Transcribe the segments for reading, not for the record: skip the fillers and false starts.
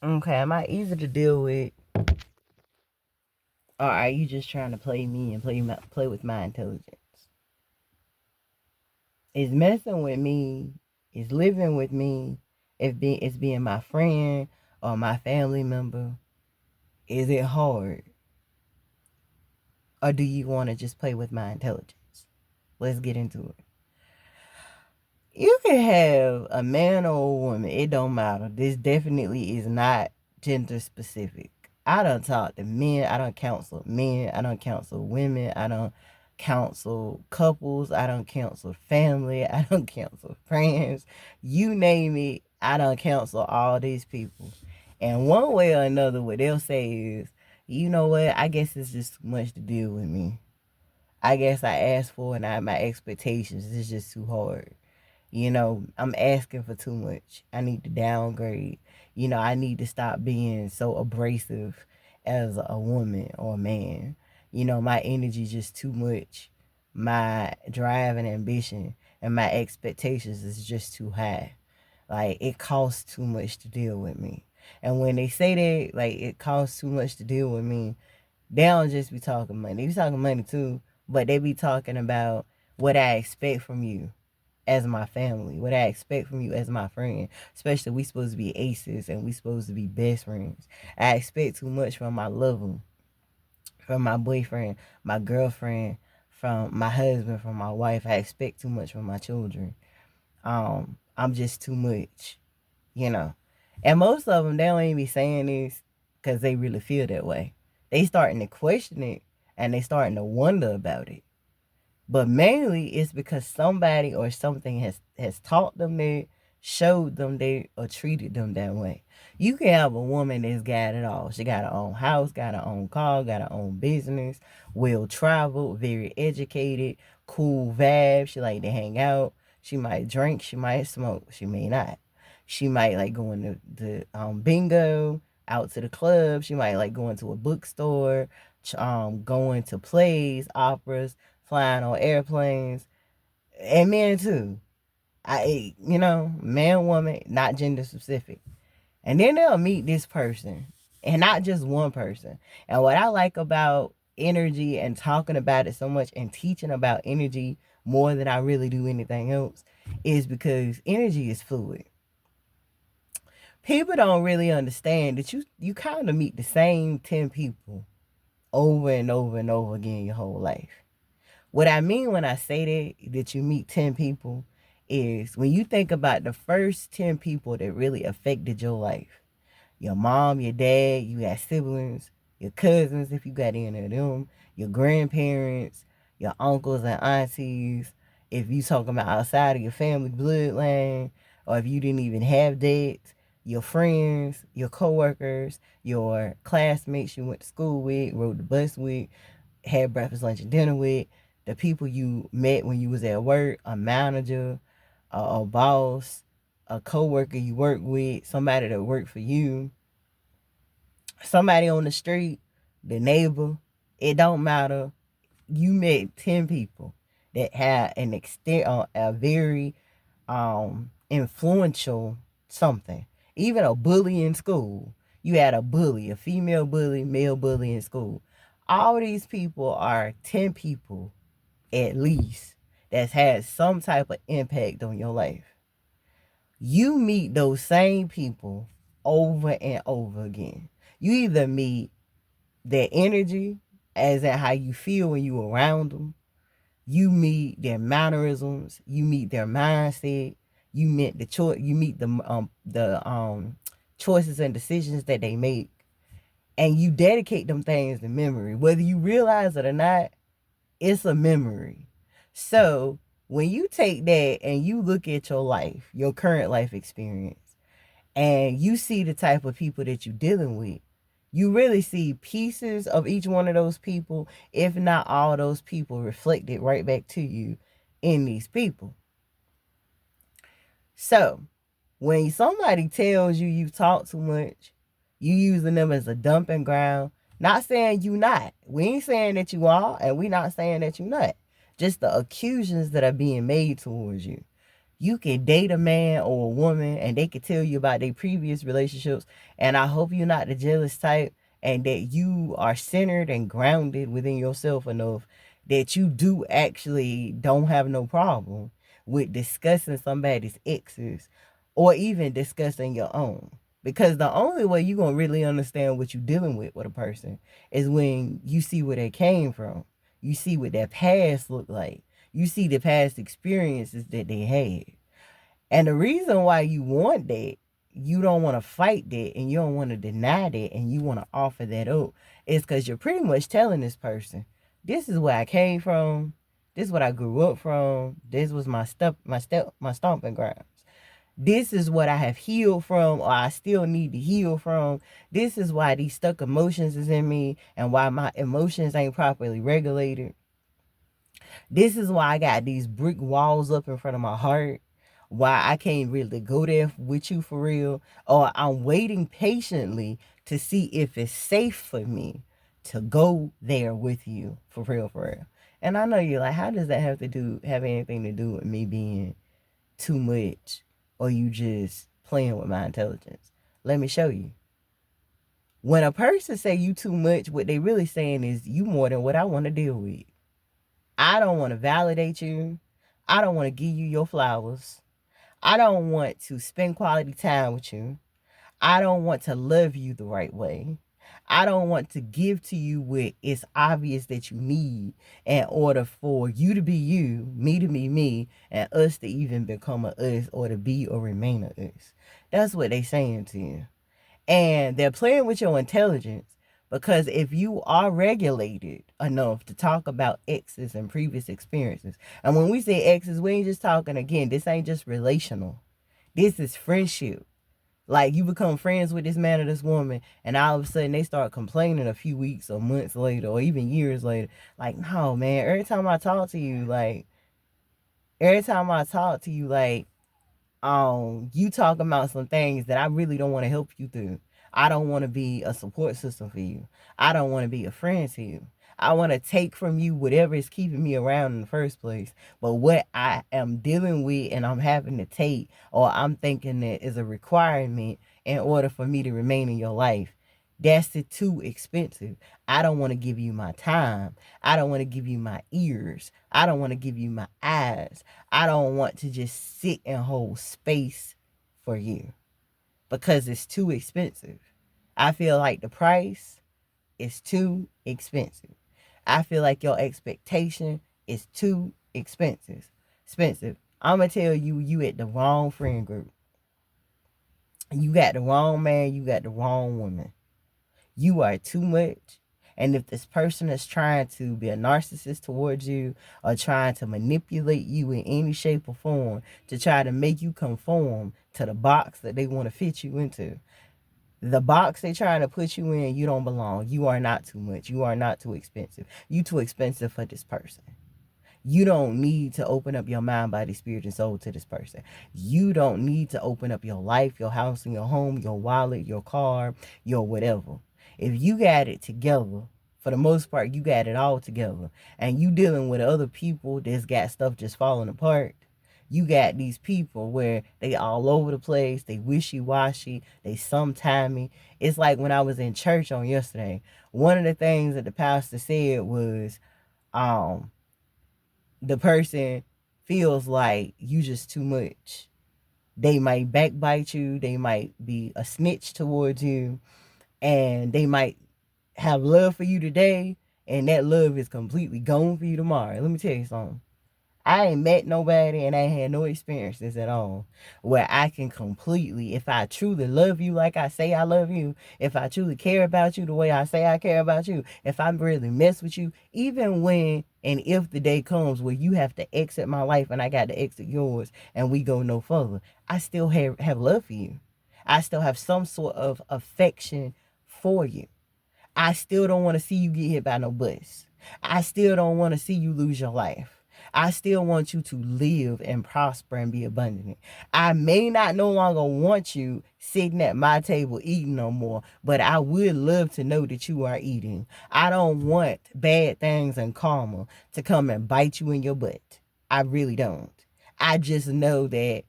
Okay, am I easy to deal with, or are you just trying to play me and play with my intelligence? Is messing with me, is living with me, it's being my friend or my family member, is it hard? Or do you want to just play with my intelligence? Let's get into it. You can have a man or a woman. It don't matter. This definitely is not gender specific. I don't talk to men. I don't counsel men. I don't counsel women. I don't counsel couples. I don't counsel family. I don't counsel friends. You name it. I don't counsel all these people. And one way or another, what they'll say is, you know what? I guess it's just too much to deal with me. I guess I asked for it and my expectations is just too hard. I'm asking for too much. I need to downgrade. I need to stop being so abrasive as a woman or a man. My energy is just too much. My drive and ambition and my expectations is just too high. Like, it costs too much to deal with me. And when they say that, like, it costs too much to deal with me, they don't just be talking money. They be talking money too, but they be talking about what I expect from you as my family, what I expect from you as my friend. Especially, we supposed to be aces and we supposed to be best friends. I expect too much from my lover, from my boyfriend, my girlfriend, from my husband, from my wife. I expect too much from my children. I'm just too much, you know. And most of them, they don't even be saying this because they really feel that way. They starting to question it and they starting to wonder about it. But mainly it's because somebody or something has taught them that, showed them that, or treated them that way. You can have a woman that's got it all. She got her own house, got her own car, got her own business, well traveled, very educated, cool vibe. She like to hang out. She might drink, she might smoke, she may not. She might like going to bingo, out to the club. She might like going to a bookstore, going to plays, operas, flying on airplanes, and men too. Man, woman, not gender specific. And then they'll meet this person, and not just one person. And what I like about energy and talking about it so much and teaching about energy more than I really do anything else is because energy is fluid. People don't really understand that you kind of meet the same 10 people over and over and over again your whole life. What I mean when I say that you meet 10 people is when you think about the first 10 people that really affected your life. Your mom, your dad, you got siblings, your cousins if you got any of them, your grandparents, your uncles and aunties, if you talking about outside of your family bloodline, or if you didn't even have dads, your friends, your coworkers, your classmates you went to school with, rode the bus with, had breakfast, lunch, and dinner with, the people you met when you was at work, a manager, a boss, a coworker you work with, somebody that worked for you, somebody on the street, the neighbor. It don't matter. You met 10 people that had an extent, a very influential something. Even a bully in school. You had a bully, a female bully, male bully in school. All these people are 10 people at least that's had some type of impact on your life. You meet those same people over and over again. You either meet their energy, as in how you feel when you around them. You meet their mannerisms. You meet their mindset. You meet the choice. You meet the choices and decisions that they make, and you dedicate them things to memory. Whether you realize it or not, it's a memory. So when you take that and you look at your life, your current life experience, and you see the type of people that you're dealing with, you really see pieces of each one of those people, if not all those people, reflected right back to you in these people. So when somebody tells you you talk too much, you using them as a dumping ground. Not saying you not. We ain't saying that you are, and we not saying that you not. Just the accusations that are being made towards you. You can date a man or a woman and they can tell you about their previous relationships. And I hope you're not the jealous type and that you are centered and grounded within yourself enough that you do actually don't have no problem with discussing somebody's exes or even discussing your own. Because the only way you're going to really understand what you're dealing with a person is when you see where they came from. You see what their past looked like. You see the past experiences that they had. And the reason why you want that, you don't want to fight that and you don't want to deny that and you want to offer that up is because you're pretty much telling this person, this is where I came from. This is what I grew up from. This was my stomping grounds. This is what I have healed from or I still need to heal from. This is why these stuck emotions is in me and why my emotions ain't properly regulated. This is why I got these brick walls up in front of my heart. Why I can't really go there with you for real. Or I'm waiting patiently to see if it's safe for me to go there with you for real, for real. And I know you're like, how does that have anything to do with me being too much or you just playing with my intelligence? Let me show you. When a person say you too much, what they really saying is you more than what I want to deal with. I don't want to validate you. I don't want to give you your flowers. I don't want to spend quality time with you. I don't want to love you the right way. I don't want to give to you what it's obvious that you need in order for you to be you, me to be me, and us to even become a us or to be or remain a us. That's what they saying to you. And they're playing with your intelligence because if you are regulated enough to talk about exes and previous experiences, and when we say exes, we ain't just talking, again, this ain't just relational. This is friendship. Like you become friends with this man or this woman, and all of a sudden they start complaining a few weeks or months later or even years later. Like, no, man, every time I talk to you, you talking about some things that I really don't want to help you through. I don't want to be a support system for you. I don't want to be a friend to you. I want to take from you whatever is keeping me around in the first place. But what I am dealing with and I'm having to take or I'm thinking that is a requirement in order for me to remain in your life, that's too expensive. I don't want to give you my time. I don't want to give you my ears. I don't want to give you my eyes. I don't want to just sit and hold space for you because it's too expensive. I feel like the price is too expensive. I feel like your expectation is too expensive. I'm going to tell you, you at the wrong friend group. You got the wrong man. You got the wrong woman. You are too much. And if this person is trying to be a narcissist towards you or trying to manipulate you in any shape or form to try to make you conform to the box that they want to fit you into, the box they're trying to put you in, you don't belong. You are not too much. You are not too expensive. You too expensive for this person. You don't need to open up your mind, body, spirit, and soul to this person. You don't need to open up your life, your house, and your home, your wallet, your car, your whatever. If you got it together, for the most part, you got it all together, and you dealing with other people that's got stuff just falling apart, you got these people where they all over the place, they wishy-washy, they sometimey. It's like when I was in church on yesterday, one of the things that the pastor said was, the person feels like you just too much. They might backbite you, they might be a snitch towards you, and they might have love for you today, and that love is completely gone for you tomorrow. Let me tell you something. I ain't met nobody and I ain't had no experiences at all where I can completely, if I truly love you like I say I love you, if I truly care about you the way I say I care about you, if I really mess with you, even when and if the day comes where you have to exit my life and I got to exit yours and we go no further, I still have love for you. I still have some sort of affection for you. I still don't want to see you get hit by no bus. I still don't want to see you lose your life. I still want you to live and prosper and be abundant. I may not no longer want you sitting at my table eating no more, but I would love to know that you are eating. I don't want bad things and karma to come and bite you in your butt. I really don't. I just know that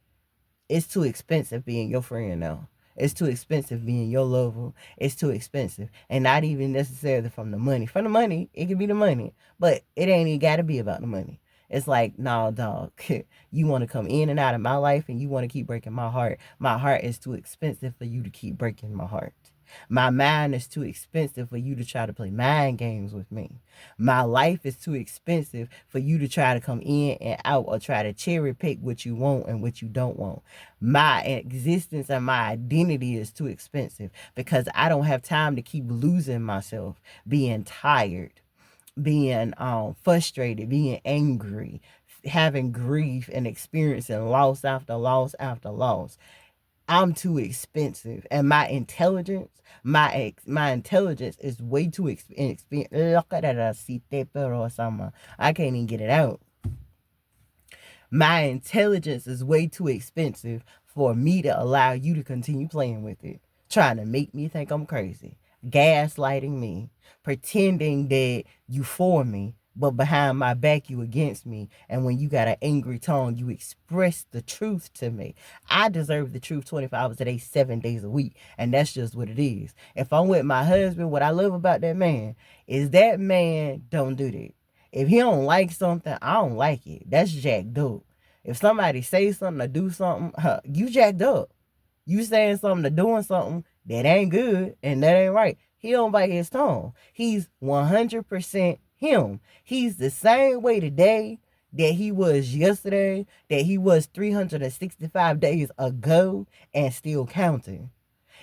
it's too expensive being your friend now. It's too expensive being your lover. It's too expensive. And not even necessarily from the money. From the money, it could be the money. But it ain't even gotta be about the money. It's like, nah, dog, you want to come in and out of my life and you want to keep breaking my heart. My heart is too expensive for you to keep breaking my heart. My mind is too expensive for you to try to play mind games with me. My life is too expensive for you to try to come in and out or try to cherry pick what you want and what you don't want. My existence and my identity is too expensive because I don't have time to keep losing myself, being tired, being frustrated, being angry, having grief and experiencing loss after loss after loss. I'm too expensive, and my intelligence, my intelligence is way too expensive. Look at that, I can't even get it out. My intelligence is way too expensive for me to allow you to continue playing with it, trying to make me think I'm crazy, gaslighting me, pretending that you for me, but behind my back you against me. And when you got an angry tone, you express the truth to me. I deserve the truth 24 hours a day, 7 days a week. And that's just what it is. If I'm with my husband, what I love about that man is that man don't do that. If he don't like something, I don't like it. That's jacked up. If somebody say something or do something, you jacked up. You saying something or doing something that ain't good and that ain't right. He don't bite his tongue. He's 100% him. He's the same way today that he was yesterday, that he was 365 days ago, and still counting.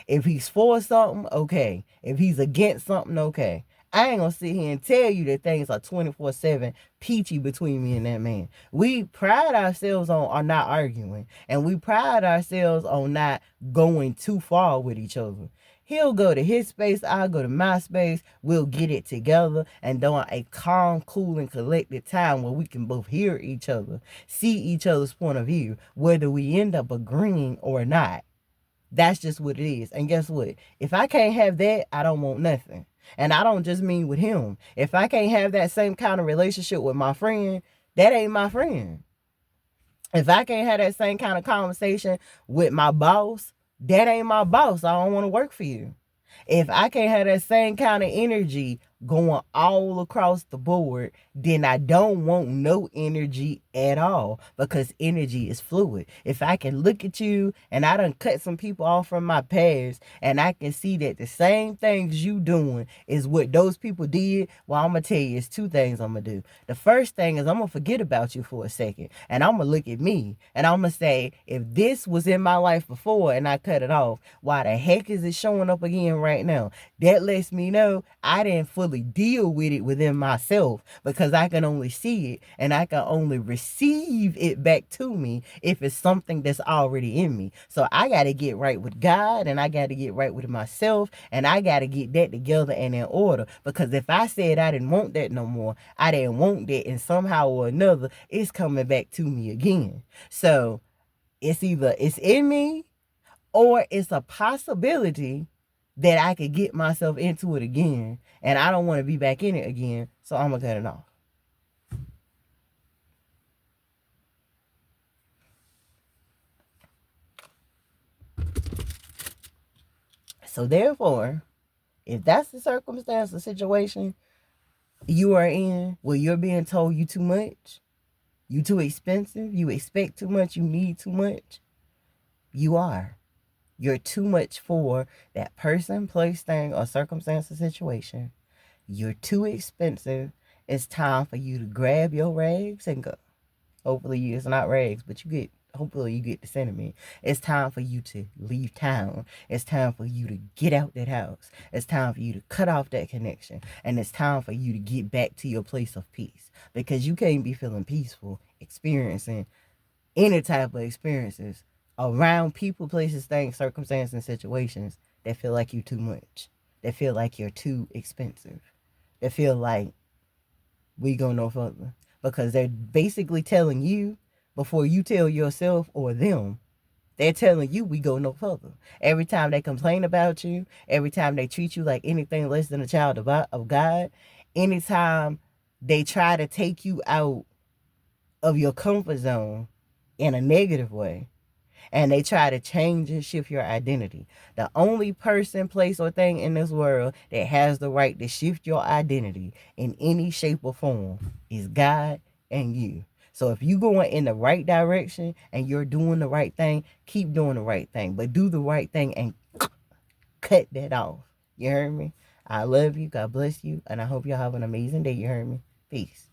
If he's for something, okay. If he's against something, okay. I ain't gonna sit here and tell you that things are 24/7 peachy between me and that man. We pride ourselves on not arguing, and we pride ourselves on not going too far with each other. He'll go to his space, I'll go to my space. We'll get it together and during a calm, cool, and collected time where we can both hear each other, see each other's point of view, whether we end up agreeing or not. That's just what it is. And guess what? If I can't have that, I don't want nothing. And I don't just mean with him. If I can't have that same kind of relationship with my friend, that ain't my friend. If I can't have that same kind of conversation with my boss, that ain't my boss. I don't want to work for you. If I can't have that same kind of energy going all across the board, then I don't want no energy at all because energy is fluid. If I can look at you and I done cut some people off from my past and I can see that the same things you doing is what those people did, well, I'm going to tell you, it's two things I'm going to do. The first thing is I'm going to forget about you for a second and I'm going to look at me and I'm going to say, if this was in my life before and I cut it off, why the heck is it showing up again right now? That lets me know I didn't fully deal with it within myself because I can only see it and I can only receive it back to me if it's something that's already in me. So I got to get right with God and I got to get right with myself and I got to get that together and in order, because if I said I didn't want that no more, I didn't want that, and somehow or another it's coming back to me again. So it's either it's in me or it's a possibility that I could get myself into it again and I don't want to be back in it again, so I'm going to cut it off. So therefore, if that's the circumstance, the situation you are in where you're being told you too much, you too expensive, you expect too much, you need too much, you are. You're too much for that person, place, thing, or circumstance or situation. You're too expensive. It's time for you to grab your rags and go. Hopefully it's not rags, but hopefully you get the sentiment. It's time for you to leave town. It's time for you to get out that house. It's time for you to cut off that connection. And it's time for you to get back to your place of peace. Because you can't be feeling peaceful, experiencing any type of experiences around people, places, things, circumstances, and situations that feel like you too much. That feel like you're too expensive. That feel like we go no further. Because they're basically telling you before you tell yourself or them, they're telling you we go no further. Every time they complain about you, every time they treat you like anything less than a child of God, anytime they try to take you out of your comfort zone, in a negative way. And they try to change and shift your identity. The only person, place, or thing in this world that has the right to shift your identity in any shape or form is God and you. So if you're going in the right direction and you're doing the right thing, keep doing the right thing. But do the right thing and cut that off. You heard me? I love you. God bless you. And I hope y'all have an amazing day. You heard me? Peace.